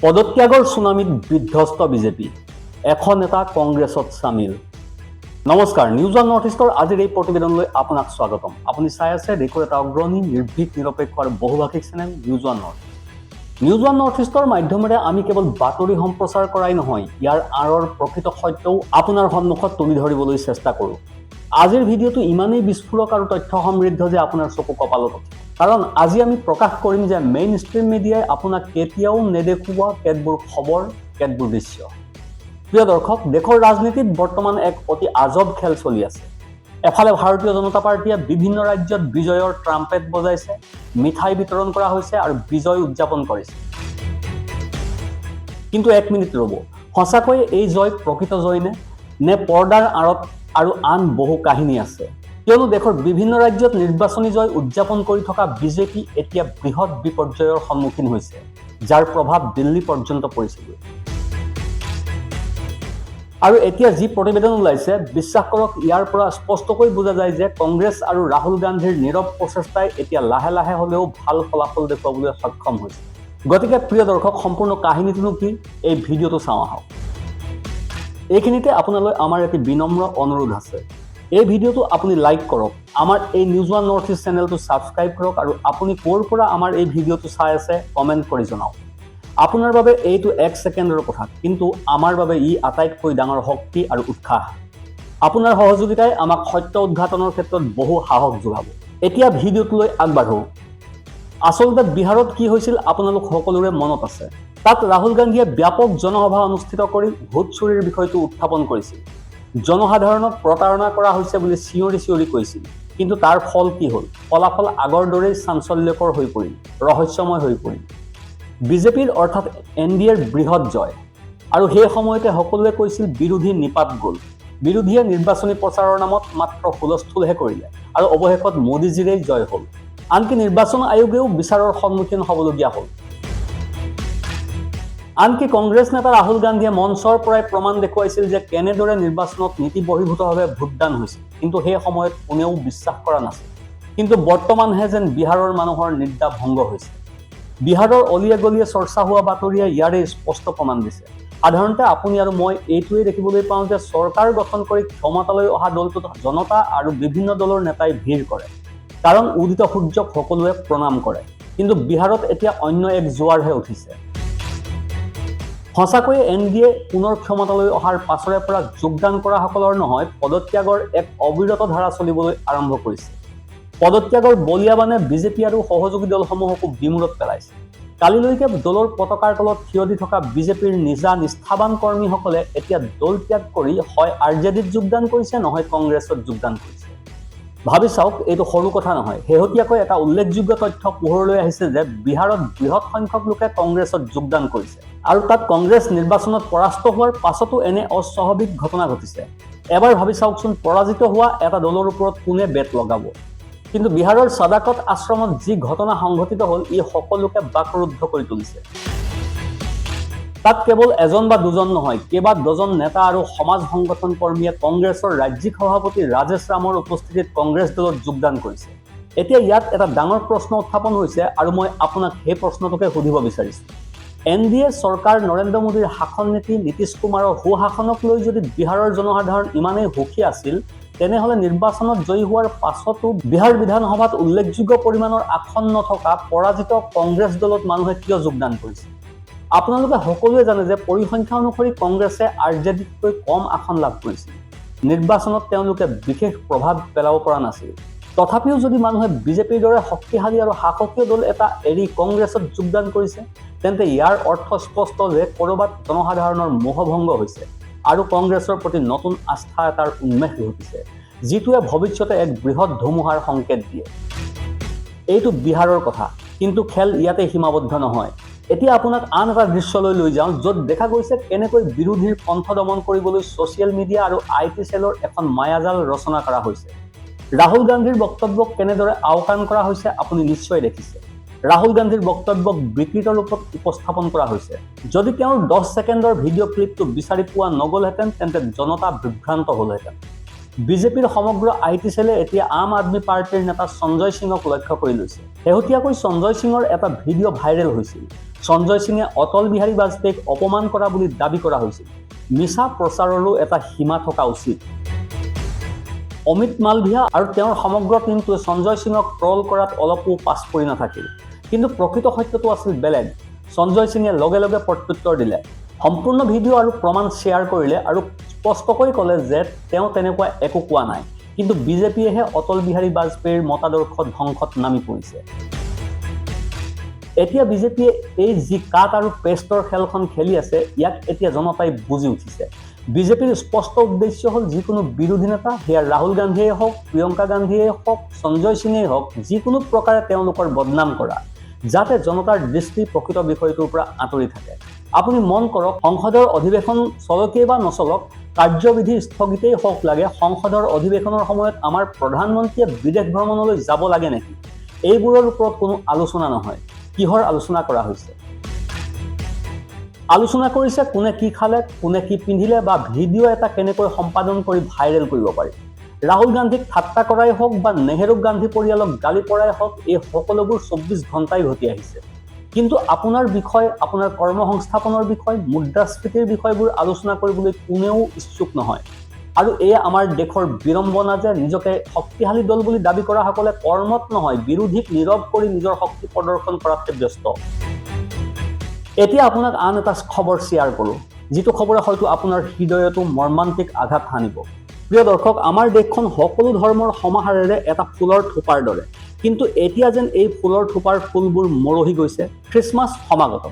পদত্যাগৰ সুনামিত বিধ্বস্ত বিজেপি, এখন নেতা কংগ্ৰেছত সামিল। নমস্কাৰ, নিউজ ওৱান নৰ্থ ইষ্টৰ আজিৰ এই প্ৰতিবেদনলৈ আপোনাক স্বাগতম। আপুনি চাই আছে দেশৰ এটা অগ্ৰণী, নিৰ্ভীক, নিৰপেক্ষ আৰু বহুভাষিক channel News One North. News One North ইষ্টৰ মাধ্যমেৰে আমি কেৱল বাতৰি সম্প্ৰচাৰ কৰাই নহয়, ইয়াৰ আঁৰৰ প্ৰকৃত সত্যও আপোনাৰ সন্মুখত তুলি ধৰিবলৈ চেষ্টা কৰোঁ। আজিৰ ভিডিঅ'টো ইমানেই বিস্ফোৰক আৰু তথ্য সমৃদ্ধ যে আপোনাৰ চকু কপালত উঠে। কাৰণ আজি আমি প্ৰকাশ কৰিম যে মেইন ষ্ট্ৰীম মিডিয়াই আপোনাক কেতিয়াও নেদেখুওৱা কেতবোৰ খবৰ, কেতবোৰ দৃশ্য। প্ৰিয় দৰ্শক, দেশৰ ৰাজনীতিত বৰ্তমান এক অতি আজব খেল চলি আছে। এফালে ভাৰতীয় জনতা পাৰ্টীয়ে বিভিন্ন ৰাজ্যত বিজয়ৰ ট্ৰাম্পেট বজাইছে, মিঠাই বিতৰণ কৰা হৈছে আৰু বিজয় উদযাপন কৰিছে। কিন্তু এক মিনিট ৰ'ব, সঁচাকৈয়ে এই জয় প্ৰকৃত জয় নে পৰ্দাৰ আঁৰত আৰু আন বহু কাহিনী আছে? কিয়নো দেশৰ বিভিন্ন ৰাজ্যত নিৰ্বাচনী জয় উদযাপন কৰি থকা বিজেপি এতিয়া বৃহৎ বিপৰ্যয়ৰ সন্মুখীন হৈছে, যাৰ প্ৰভাৱ দিল্লী পৰ্যন্ত পৰিছিল। আৰু এতিয়া যি প্ৰতিবেদন ওলাইছে, বিশ্বাস কৰক, ইয়াৰ পৰা স্পষ্টকৈ বুজা যায় যে কংগ্ৰেছ আৰু ৰাহুল গান্ধীৰ নীৰৱ প্ৰচেষ্টাই এতিয়া লাহে লাহে হ'লেও ভাল ফলাফল দেখুৱাবলৈ সক্ষম হৈছে। গতিকে প্ৰিয় দৰ্শক, সম্পূৰ্ণ কাহিনীটোনো কি, এই ভিডিঅ'টো চাওঁ আহক। এইখিনিতে আপোনালৈ আমাৰ এটি বিনম্ৰ অনুৰোধ আছে। এই ভিডিঅ'টো আপুনি লাইক কৰক, আমাৰ এই নিউজ ওৱান নৰ্থ ইষ্ট চেনেলটো ছাবস্ক্ৰাইব কৰক আৰু আপুনি ক'ৰ পৰা আমাৰ এই ভিডিঅ'টো চাই আছে কমেণ্ট কৰি জনাওক। আপোনাৰ বাবে এইটো 1 ছেকেণ্ডৰ কথা, কিন্তু আমাৰ বাবে ই আটাইতকৈ ডাঙৰ শক্তি আৰু উৎসাহ। আপোনাৰ সহযোগিতাই আমাক সত্য উদ্ঘাটনৰ ক্ষেত্ৰত বহু সাহস যোগাব। এতিয়া ভিডিঅ'টোলৈ আগবাঢ়ো। আচলতে বিহাৰত কি হৈছিল আপোনালোক সকলোৰে মনত আছে। তাত ৰাহুল গান্ধীয়ে ব্যাপক জনসভা অনুষ্ঠিত কৰি ভোট চুৰিৰ বিষয়টো উত্থাপন কৰিছিল। জনসাধাৰণক প্ৰতাৰণা কৰা হৈছে বুলি চিঞৰি চিঞৰি কৈছিল। কিন্তু তাৰ ফল কি হ'ল? ফলাফল আগৰ দৰেই চাঞ্চল্যকৰ হৈ পৰিল, ৰহস্যময় হৈ পৰিল। বিজেপিৰ অৰ্থাৎ NDAৰ বৃহৎ জয়। আৰু সেই সময়তে সকলোৱে কৈছিল বিৰোধী নিপাত গ'ল। বিৰোধীয়ে নিৰ্বাচনী প্ৰচাৰৰ নামত মাত্ৰ হুলস্থুলহে কৰিলে আৰু অৱশেষত মোদীজীৰেই জয় হ'ল। আনকি নিৰ্বাচন আয়োগেও বিচাৰৰ সন্মুখীন হ'বলগীয়া হ'ল। আনকি কংগ্ৰেছ নেতা ৰাহুল গান্ধীয়ে মঞ্চৰ পৰাই প্ৰমাণ দেখুৱাইছিল যে কেনেদৰে নিৰ্বাচনত নীতি বহিৰ্ভূতভাৱে ভোটদান হৈছিল, কিন্তু সেই সময়ত কোনেও বিশ্বাস কৰা নাছিল। কিন্তু বৰ্তমানহে যেন বিহাৰৰ মানুহৰ নিদ্ৰা ভংগ হৈছে। বিহাৰৰ অলিয়ে গলিয়ে চৰ্চা হোৱা বাতৰিয়ে ইয়াৰে স্পষ্ট প্ৰমাণ দিছে। সাধাৰণতে আপুনি আৰু মই এইটোৱেই দেখিবলৈ পাওঁ যে চৰকাৰ গঠন কৰি ক্ষমতালৈ অহা দলটোত জনতা আৰু বিভিন্ন দলৰ নেতাই ভিৰ কৰে, কাৰণ উদিত সূৰ্যক সকলোৱে প্ৰণাম কৰে। কিন্তু বিহাৰত এতিয়া অন্য এক জোৱাৰহে উঠিছে। সঁচাকৈয়ে NDA পুনৰ ক্ষমতালৈ অহাৰ পাছৰে পৰা যোগদান কৰাসকলৰ নহয়, পদত্যাগৰ এক অবিৰত ধাৰা চলিবলৈ আৰম্ভ কৰিছে। পদত্যাগৰ বলিয়াবানে বিজেপি আৰু সহযোগী দলসমূহকো বিমূৰত পেলাইছে। কালিলৈকে দলৰ পতাকাৰ তলত থিয় দি থকা বিজেপিৰ নিজা নিষ্ঠাবান কৰ্মীসকলে এতিয়া দল ত্যাগ কৰি হয় RJDত যোগদান কৰিছে, নহয় কংগ্ৰেছত যোগদান কৰিছে। ভাবি চাওক, এইটো সৰু কথা নহয়। শেহতীয়াকৈ এটা উল্লেখযোগ্য তথ্য পোহৰলৈ আহিছে যে বিহাৰত বৃহৎ সংখ্যক লোকে কংগ্ৰেছত যোগদান কৰিছে আৰু তাত কংগ্ৰেছ নিৰ্বাচনত পৰাস্ত হোৱাৰ পাছতো এনে অস্বাভাৱিক ঘটনা ঘটিছে। এবাৰ ভাবি চাওকচোন, পৰাজিত হোৱা এটা দলৰ ওপৰত কোনে বেট লগাব? কিন্তু বিহাৰৰ সাদাকত আশ্ৰমত যি ঘটনা সংঘটিত হ'ল, ই সকলোকে বাকৰুদ্ধ কৰি তুলিছে। তাত কেৱল এজন বা দুজন নহয়, কেইবা ডজন নেতা আৰু সমাজ সংগঠন কৰ্মীয়ে কংগ্ৰেছৰ ৰাজ্যিক সভাপতি ৰাজেশ ৰামৰ উপস্থিতিত কংগ্ৰেছ দলত যোগদান কৰিছে। এতিয়া ইয়াত এটা ডাঙৰ প্ৰশ্ন উত্থাপন হৈছে আৰু মই আপোনাক সেই প্ৰশ্নটোকে সুধিব বিচাৰিছোঁ। NDA চৰকাৰ নৰেন্দ্ৰ মোদীৰ শাসন নীতি, নীতিশ কুমাৰৰ সুশাসনক লৈ যদি বিহাৰৰ জনসাধাৰণ ইমানেই সুখী আছিল, তেনেহ'লে নিৰ্বাচনত জয়ী হোৱাৰ পাছতো বিহাৰ বিধানসভাত উল্লেখযোগ্য পৰিমাণৰ আসন নথকা পৰাজিত কংগ্ৰেছ দলত মানুহে কিয় যোগদান কৰিছে? আপোনালোকে সকলোৱে জানে যে পৰিসংখ্যা অনুসৰি কংগ্ৰেছে RJDতকৈ কম আসন লাভ কৰিছিল। নিৰ্বাচনত তেওঁলোকে বিশেষ প্ৰভাৱ পেলাব পৰা নাছিল। তথাপিও যদি মানুহে বিজেপিৰ দৰে শক্তিশালী আৰু শাসকীয় দল এটা এৰি কংগ্ৰেছত যোগদান কৰিছে, তেন্তে ইয়াৰ অৰ্থ স্পষ্ট যে ক'ৰবাত জনসাধাৰণৰ মোহভংগ হৈছে আৰু কংগ্ৰেছৰ প্ৰতি নতুন আস্থা এটাৰ উন্মেষ ঘটিছে, যিটোৱে ভৱিষ্যতে এক বৃহৎ ধুমুহাৰ সংকেত দিয়ে। এইটো বিহাৰৰ কথা, কিন্তু খেল ইয়াতে সীমাবদ্ধ নহয়। এতিয়া আপোনাক আন এটা দৃশ্যলৈ লৈ যাওঁ, য'ত দেখা গৈছে কেনেকৈ বিৰোধীৰ কণ্ঠ দমন কৰিবলৈ ছ'চিয়েল মিডিয়া আৰু IT চেলৰ এখন মায়াজাল ৰচনা কৰা হৈছে। ৰাহুল গান্ধীৰ বক্তব্যক কেনেদৰে আওকাণ কৰা হৈছে আপুনি নিশ্চয় দেখিছে। ৰাহুল গান্ধীৰ বক্তব্যক বিকৃত ৰূপত উপস্থাপন কৰা হৈছে। যদি তেওঁৰ 10 ছেকেণ্ডৰ ভিডিঅ' ক্লিপটো বিচাৰি পোৱা নগ'লহেঁতেন, তেন্তে জনতা বিভ্ৰান্ত হ'লহেঁতেন। বিজেপিৰ সমগ্ৰ IT চেলে এতিয়া আম আদমি পাৰ্টিৰ নেতা সঞ্জয় সিঙক লক্ষ্য কৰি লৈছে। শেহতীয়াকৈ সঞ্জয় সিঙৰ এটা ভিডিঅ' ভাইৰেল হৈছিল। সঞ্জয় সিঙে অটল বিহাৰী বাজপেয়ীক অপমান কৰা বুলি দাবী কৰা হৈছিল। মিছা প্ৰচাৰৰো এটা সীমা থকা উচিত। অমিত মালভিয়া আৰু তেওঁৰ সমগ্ৰ টিমটোৱে সঞ্জয় সিঙক ট্ৰল কৰাত অলপো পাছ পৰি নাথাকিল। কিন্তু প্ৰকৃত সত্যটো আছিল বেলেগ। সঞ্জয় সিঙে লগে লগে প্ৰত্যুত্তৰ দিলে, সম্পূৰ্ণ ভিডিঅ' আৰু প্ৰমাণ শ্বেয়াৰ কৰিলে আৰু স্পষ্টকৈ ক'লে যে তেওঁ তেনেকুৱা একো কোৱা নাই, কিন্তু বিজেপিয়েহে অটল বিহাৰী বাজপেয়ীৰ মতাদৰ্শ ধ্বংসত নামি পৰিছে। এতিয়া বিজেপিয়ে এই যি কাট আৰু পেষ্টৰ খেলখন খেলি আছে, ইয়াক এতিয়া জনতাই বুজি উঠিছে। বিজেপিৰ স্পষ্ট উদ্দেশ্য হ'ল যিকোনো বিৰোধী নেতা, সেয়া ৰাহুল গান্ধীয়ে হওক, প্ৰিয়ংকা গান্ধীয়ে হওক, সঞ্জয় সিঙেই হওক, যিকোনো প্ৰকাৰে তেওঁলোকৰ বদনাম কৰা, যাতে জনতাৰ দৃষ্টি প্ৰকৃত বিষয়টোৰ পৰা আঁতৰি থাকে। আপুনি মন কৰক, সংসদৰ অধিৱেশন চলকেই বা নচলক, কাৰ্যবিধি স্থগিতেই হওক লাগে, সংসদৰ অধিৱেশনৰ সময়ত আমাৰ প্ৰধানমন্ত্ৰীয়ে বিদেশ ভ্ৰমণলৈ যাব লাগে নেকি? এইবোৰৰ ওপৰত কোনো আলোচনা নহয়। কিহৰ আলোচনা কৰা হৈছে? আলোচনা কৰিছে কোনে কি খালে, কোনে কি পিন্ধিলে বা ভিডিঅ' এটা কেনেকৈ সম্পাদন কৰি ভাইৰেল কৰিব পাৰি। ৰাহুল গান্ধীক ঠাট্টা কৰাই হওক বা নেহেৰু গান্ধী পৰিয়ালক গালি পৰাই হওক, এই সকলোবোৰ 24 ঘণ্টাই ঘটি আহিছে। কিন্তু আপোনাৰ বিষয়, আপোনাৰ কৰ্মসংস্থাপনৰ বিষয়, মুদ্ৰাস্ফীতিৰ বিষয়বোৰ আলোচনা কৰিবলৈ কোনেও ইচ্ছুক নহয়। আৰু এয়া আমাৰ দেশৰ বিড়ম্বনা যে নিজকে শক্তিশালী দল বুলি দাবী কৰাসকলে কৰ্মত নহয়, বিৰোধীক নীৰৱ কৰি নিজৰ শক্তি প্ৰদৰ্শন কৰাতে ব্যস্ত। এতিয়া আপোনাক আন এটা খবৰ শ্বেয়াৰ কৰোঁ, যিটো খবৰে হয়তো আপোনাৰ হৃদয়তো মৰ্মান্তিক আঘাত হানিব। প্ৰিয় দৰ্শক, আমাৰ দেশখন সকলো ধৰ্মৰ সমাহাৰেৰে এটা ফুলৰ থোপাৰ দৰে, কিন্তু এতিয়া যেন এই ফুলৰ থোপাৰ ফুলবোৰ মৰহি গৈছে। খ্ৰীষ্টমাছ সমাগত,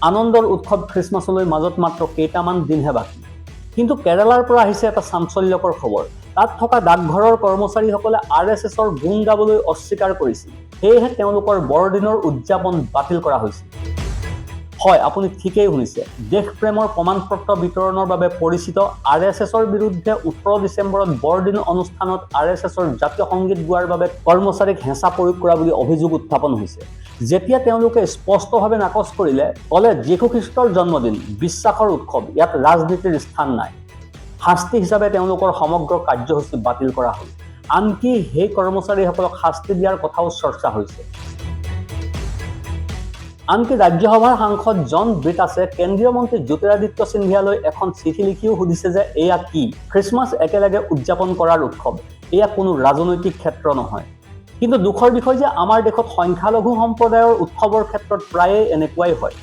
আনন্দৰ উৎসৱ খ্ৰীষ্টমাছলৈ মাজত মাত্ৰ কেইটামান দিনহে বাকী। কিন্তু কেৰালাৰ পৰা আহিছে এটা চাঞ্চল্যকৰ খবৰ। তাত থকা ডাকঘৰৰ কৰ্মচাৰীসকলে RSSৰ গুণ গাবলৈ অস্বীকাৰ কৰিছিল, সেয়েহে তেওঁলোকৰ বৰদিনৰ উদযাপন বাতিল কৰা হৈছিল। হয়, আপুনি ঠিকেই শুনিছে। দেশপ্ৰেমৰ প্ৰমাণপত্ৰ বিতৰণৰ বাবে পৰিচিত RSSৰ বিৰুদ্ধে 18 ডিচেম্বৰত বৰদিন অনুষ্ঠানত RSSৰ জাতীয় সংগীত গোৱাৰ বাবে কৰ্মচাৰীক হেঁচা প্ৰয়োগ কৰা বুলি অভিযোগ উত্থাপন হৈছে। যেতিয়া তেওঁলোকে স্পষ্টভাৱে নাকচ কৰিলে, ক'লে যীশু খ্ৰীষ্টৰ জন্মদিন, বিশ্বাসৰ উৎসৱ, ইয়াত ৰাজনীতিৰ স্থান নাই। শাস্তি হিচাপে তেওঁলোকৰ সমগ্ৰ কাৰ্যসূচী বাতিল কৰা হ'ল। আনকি সেই কৰ্মচাৰীসকলক শাস্তি দিয়াৰ কথাও চৰ্চা হৈছে। আনকি ৰাজ্যসভাৰ সাংসদ জন ব্ৰিটাছে কেন্দ্ৰীয় মন্ত্ৰী জ্যোতিৰাদিত্য সিন্ধিয়ালৈ এখন চিঠি লিখিও সুধিছে যে এয়া কি? খ্ৰীষ্টমাছ একেলগে উদযাপন কৰাৰ উৎসৱ, এয়া কোনো ৰাজনৈতিক ক্ষেত্ৰ নহয়। কিন্তু দুখৰ বিষয় যে আমাৰ দেশত সংখ্যালঘু সম্প্ৰদায়ৰ উৎসৱৰ ক্ষেত্ৰত প্ৰায়ে এনেকুৱাই হয়।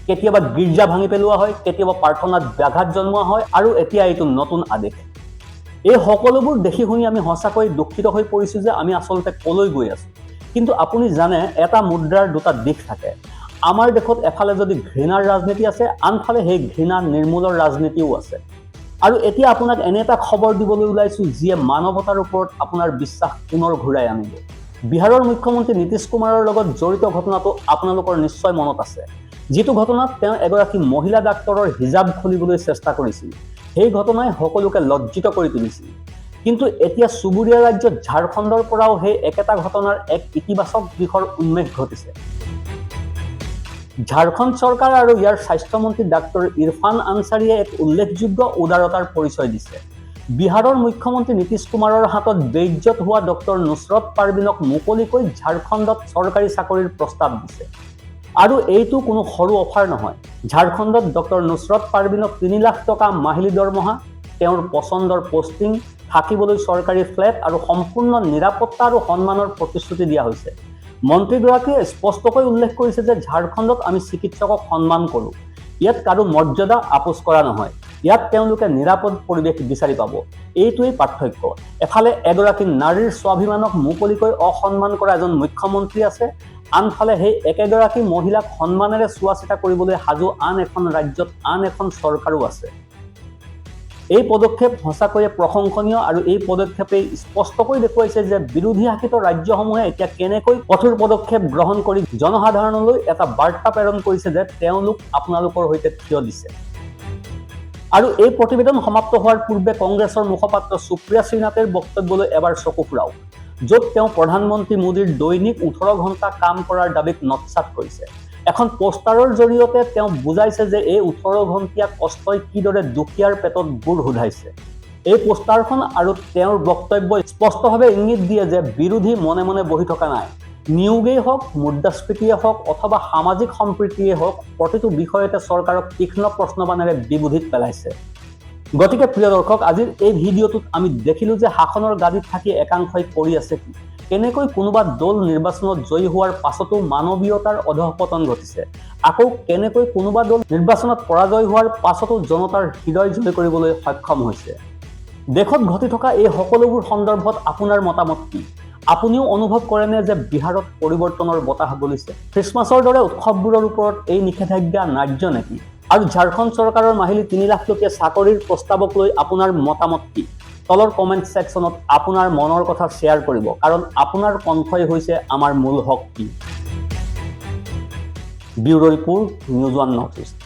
কেতিয়াবা গীৰ্জা ভাঙি পেলোৱা হয়, কেতিয়াবা প্ৰাৰ্থনাত ব্যাঘাত জন্মোৱা হয়, আৰু এতিয়া এইটো নতুন আদেশ। এই সকলোবোৰ দেখি শুনি আমি সঁচাকৈ দুখিত হৈ পৰিছোঁ যে আমি আচলতে কলৈ গৈ আছোঁ। কিন্তু আপুনি জানে, এটা মুদ্ৰাৰ দুটা দিশ থাকে। আমাৰ দেশত এফালে যদি ঘৃণাৰ ৰাজনীতি আছে, আনফালে সেই ঘৃণা নিৰ্মূলৰ ৰাজনীতিও আছে। আৰু এতিয়া আপোনাক এনে এটা খবৰ দিবলৈ ওলাইছোঁ যিয়ে মানৱতাৰ ওপৰত আপোনাৰ বিশ্বাস পুনৰ ঘূৰাই আনিব। বিহাৰৰ মুখ্যমন্ত্ৰী নীতিশ কুমাৰৰ লগত জড়িত ঘটনাটো আপোনালোকৰ নিশ্চয় মনত আছে, যিটো ঘটনাত তেওঁ এগৰাকী মহিলা ডাক্তৰৰ হিজাব খুলিবলৈ চেষ্টা কৰিছিল। সেই ঘটনাই সকলোকে লজ্জিত কৰি তুলিছিল। কিন্তু এতিয়া চুবুৰীয়া ৰাজ্য ঝাৰখণ্ডৰ পৰাও সেই একেটা ঘটনাৰ এক ইতিবাচক দিশৰ উন্মেষ ঘটিছে। ঝাৰখণ্ড চৰকাৰ আৰু ইয়াৰ স্বাস্থ্যমন্ত্ৰী ডাক্তৰ ইৰফান আনচাৰীয়ে এক উল্লেখযোগ্য উদাৰতাৰ পৰিচয় দিছে। বিহাৰৰ মুখ্যমন্ত্ৰী নীতিশ কুমাৰৰ হাতত বেইজ্জত হোৱা ডক্টৰ নুছৰত পাৰভিনক মুকলিকৈ ঝাৰখণ্ডত চৰকাৰী চাকৰিৰ প্ৰস্তাৱ দিছে। আৰু এইটো কোনো সৰু অফাৰ নহয়। ঝাৰখণ্ডত ডক্টৰ নুছৰত পাৰভিনক 3 লাখ টকা মাহিলী দৰমহা, তেওঁৰ পচন্দৰ পষ্টিং, থাকিবলৈ চৰকাৰী ফ্লেট আৰু সম্পূৰ্ণ নিৰাপত্তা আৰু সন্মানৰ প্ৰতিশ্ৰুতি দিয়া হৈছে। মন্ত্ৰীগৰাকীয়ে স্পষ্টকৈ উল্লেখ কৰিছে যে ঝাৰখণ্ডত আমি চিকিৎসকক সন্মান কৰোঁ। ইয়াত কাৰো মৰ্যাদা আপোচ কৰা নহয়। ইয়াত তেওঁলোকে নিৰাপদ পৰিৱেশ বিচাৰি পাব। এইটোৱেই পাৰ্থক্য। এফালে এগৰাকী নাৰীৰ স্বাভিমানক মুকলিকৈ অসন্মান কৰা এজন মুখ্যমন্ত্ৰী আছে, আনফালে সেই একেগৰাকী মহিলাক সন্মানেৰে চোৱা চিতা কৰিবলৈ সাজু আন এখন ৰাজ্যত আন এখন চৰকাৰো আছে। এই পদক্ষেপ সঁচাকৈয়ে প্ৰশংসনীয় আৰু এই পদক্ষেপে স্পষ্টকৈ দেখুৱাইছে যে বিৰোধী শাসিত ৰাজ্যসমূহে এতিয়া কেনেকৈ কঠোৰ পদক্ষেপ গ্ৰহণ কৰি জনসাধাৰণলৈ এটা বাৰ্তা প্ৰেৰণ কৰিছে যে তেওঁলোক আপোনালোকৰ সৈতে থিয় দিছে। আৰু এই প্ৰতিবেদন সমাপ্ত হোৱাৰ পূৰ্বে কংগ্ৰেছৰ মুখপাত্ৰ সুপ্ৰিয়া শ্ৰীনাথৰ বক্তব্যলৈ এবাৰ চকু ফুৰাওক, য'ত তেওঁ প্ৰধানমন্ত্ৰী মোদীৰ দৈনিক 18 ঘণ্টা কাম কৰাৰ দাবীক নৎসাৎ কৰিছে। এখন পোষ্টাৰৰ জৰিয়তে তেওঁ বুজাইছে যে এই 18 ঘণ্টীয়া কষ্টই কিদৰে দুখীয়াৰ পেটত গুড় সোধাইছে। এই পোষ্টাৰখন আৰু তেওঁৰ বক্তব্য স্পষ্টভাৱে ইংগিত দিয়ে যে বিৰোধী মনে মনে বহি থকা নাই। নিয়োগেই হওক, মুদ্ৰাস্ফীতিয়ে হওক অথবা সামাজিক সম্প্ৰীতিয়ে হওক, প্ৰতিটো বিষয়তে চৰকাৰক তীক্ষ্ণ প্ৰশ্নবাণেৰে বিবোধিত পেলাইছে। গতিকে প্ৰিয় দৰ্শক, আজিৰ এই ভিডিঅ'টোত আমি দেখিলোঁ যে শাসনৰ গাদীত থাকি একাংশই কৰি আছে কি, কেনেকৈ কোনোবা দল নিৰ্বাচনত জয়ী হোৱাৰ পাছতো মানৱীয়তাৰ অধঃপতন ঘটিছে, আকৌ কেনেকৈ কোনোবা দল নিৰ্বাচনত পৰাজয় হোৱাৰ পাছতো জনতাৰ হৃদয় জয় কৰিবলৈ সক্ষম হৈছে। দেশত ঘটি থকা এই সকলোবোৰ সন্দৰ্ভত আপোনাৰ মতামত কি? আপুনিও অনুভৱ কৰেনে যে বিহাৰত পৰিৱৰ্তনৰ বতাহ বলিছে? খ্ৰীষ্টমাছৰ দৰে উৎসৱবোৰৰ ওপৰত এই নিষেধাজ্ঞা ন্যায্য নেকি? আৰু ঝাৰখণ্ড চৰকাৰৰ মাহিলী 3 লাখ টকীয়া চাকৰিৰ প্ৰস্তাৱক লৈ আপোনাৰ মতামত কি? তলৰ কমেণ্ট ছেকশ্যনত আপোনাৰ মনৰ কথা শ্বেয়াৰ কৰিব, কাৰণ আপোনাৰ কণ্ঠই হৈছে আমাৰ মূল শক্তি। Bureau' report, news 1 north east.